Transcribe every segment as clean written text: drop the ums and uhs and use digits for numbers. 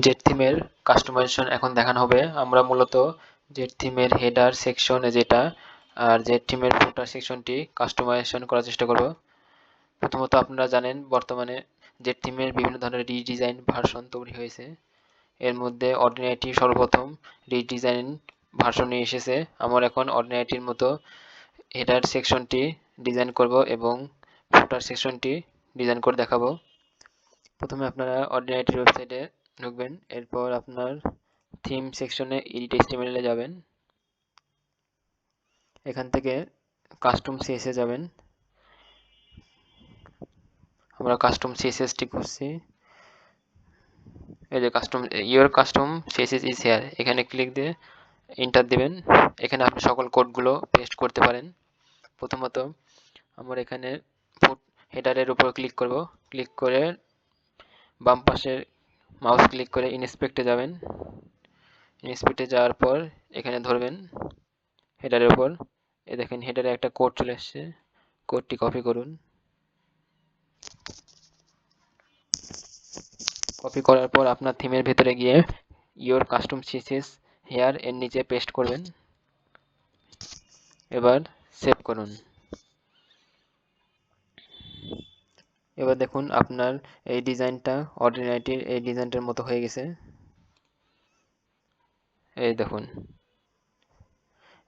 Z থিমের customisation এখন দেখানো হবে। আমরা মূলত জেড থিমের হেডার সেকশন যেটা আর জেড থিমের ফুটার সেকশনটি কাস্টমাইজেশন করার চেষ্টা করব। প্রথমত আপনারা জানেন বর্তমানে জেড থিমের বিভিন্ন ধরনের রিডিজাইন ভার্সন তৈরি হয়েছে। এর মধ্যে অর্ডিনারিটি সর্বপ্রথম রিডিজাইন ভার্সন নিয়ে এসেছে। আমরা এখন অর্ডিনারিটির মতো হেডার সেকশনটি ডিজাইন করব এবং ফুটার সেকশনটি ডিজাইন করে দেখাবো। প্রথমে আপনারা অর্ডিনারিটির ওয়েবসাইটে ঢুকবেন, এরপর আপনার থিম সেকশনে এডিট এইচটিএমএল এ যাবেন। এখান থেকে কাস্টম সিএসএস যাবেন। আমরা কাস্টম সিএসএসটি খুঁজছি। এই যে your custom CSS is here, এখানে ক্লিক দিয়ে এন্টার দিবেন। এখানে আপনি সকল কোডগুলো পেস্ট করতে পারেন। প্রথমত আমরা এখানে ফুট হেডারের উপর ক্লিক করব। ক্লিক করে বাম পাশে মাউস ক্লিক করে ইনস্পেক্টে যাবেন। ইনস্পেক্টে যাওয়ার পর এখানে ধরবেন হেডারের উপর। এই দেখেন হেডারে একটা কোড চলে আসছে, কোডটি কপি করুন। কপি করার পর আপনার থিমের ভেতরে গিয়ে ইওর কাস্টম সিএসএস হেয়ার এর নিচে পেস্ট করবেন। এবার সেভ করুন। এবার দেখুন আপনার এই ডিজাইনটা অর্ডিনারিটির এই ডিজাইনটার মতো হয়ে গেছে। এই দেখুন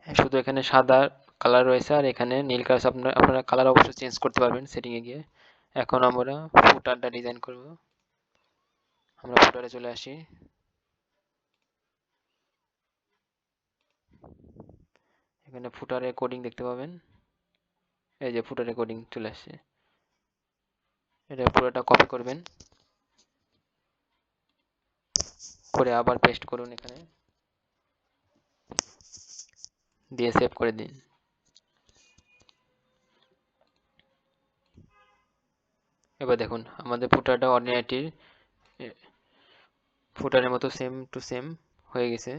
শুধু এখানে সাদা কালার রয়েছে আর এখানে নীল কালার। আপনারা কালার অবশ্যই চেঞ্জ করতে পারবেন সেটিংয়ে গিয়ে। এখন আমরা ফুটারটা ডিজাইন করব। আমরা ফুটারে চলে আসি। এখানে ফুটারে কোডিং দেখতে পাবেন। এই যে ফুটারে কোডিং চলে আসছে। এটা পুরোটা কপি করবেন, করে আবার পেস্ট করুন এখানে, দিয়ে সেভ করে দিন। এবার দেখুন আমাদের ফুটারটা অর্ডিনারিটির ফুটারের মতো সেম টু সেম হয়ে গেছে।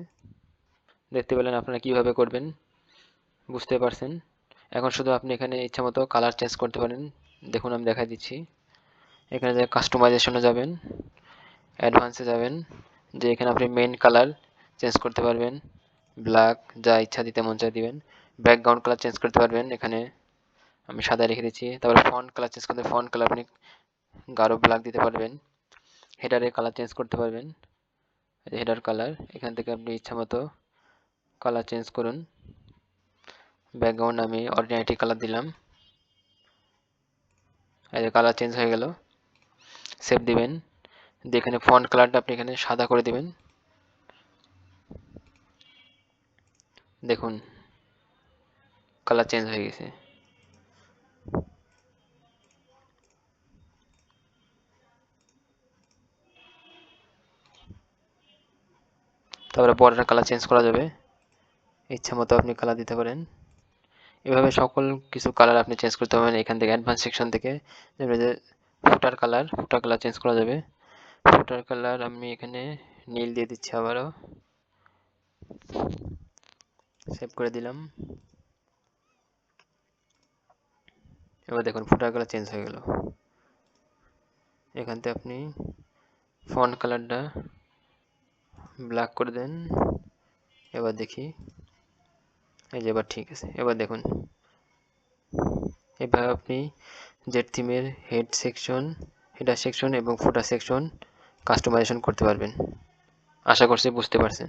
দেখতে পেলেন আপনারা কিভাবে করবেন, বুঝতে পারছেন। এখন শুধু আপনি এখানে ইচ্ছা মতো কালার চেঞ্জ করতে পারেন। দেখুন আমি দেখা দিচ্ছি। এখানে যে কাস্টমাইজেশনে যাবেন, অ্যাডভান্সে যাবেন, যে এখানে আপনি মেইন কালার চেঞ্জ করতে পারবেন, ব্ল্যাক যা ইচ্ছা দিতে মন চায় দিবেন। ব্যাকগ্রাউন্ড কালার চেঞ্জ করতে পারবেন, এখানে আমি সাদা রেখে দিচ্ছি। তারপরে ফন্ট কালার চেঞ্জ করতে ফন্ট কালার আপনি গাঢ় ব্ল্যাক দিতে পারবেন। হেডারের কালার চেঞ্জ করতে পারবেন, হেডার কালার এখান থেকে আপনি ইচ্ছা মতো কালার চেঞ্জ করুন। ব্যাকগ্রাউন্ড আমি অর্ডিনারিটি কালার দিলাম, এই যে কালার চেঞ্জ হয়ে গেল। সেভ দিবেন। এখানে ফন্ট কালারটা আপনি এখানে সাদা করে দিবেন। দেখুন কালার চেঞ্জ হয়ে গেছে। তারপরে বর্ডার কালার চেঞ্জ করা যাবে, ইচ্ছা মতো আপনি কালার দিতে পারেন। এভাবে সকল কিছু কালার আপনি চেঞ্জ করতে পারবেন এখান থেকে অ্যাডভান্স সেকশন থেকে। যেমন যে ফুটার কালার চেঞ্জ করা যাবে। ফুটার কালার আমি এখানে নীল দিয়ে দিচ্ছি, আবারও সেভ করে দিলাম। এবার দেখুন ফুটার কালার চেঞ্জ হয়ে গেল। এখান থেকে আপনি ফন্ট কালারটা ব্ল্যাক করে দেন। এবার দেখি, এই যে এবার ঠিক আছে। এবার দেখুন এভাবে আপনি জেড থিমের হেডার সেকশন এবং ফুটার সেকশন কাস্টমাইজেশন করতে পারবেন। আশা করছি বুঝতে পারছেন।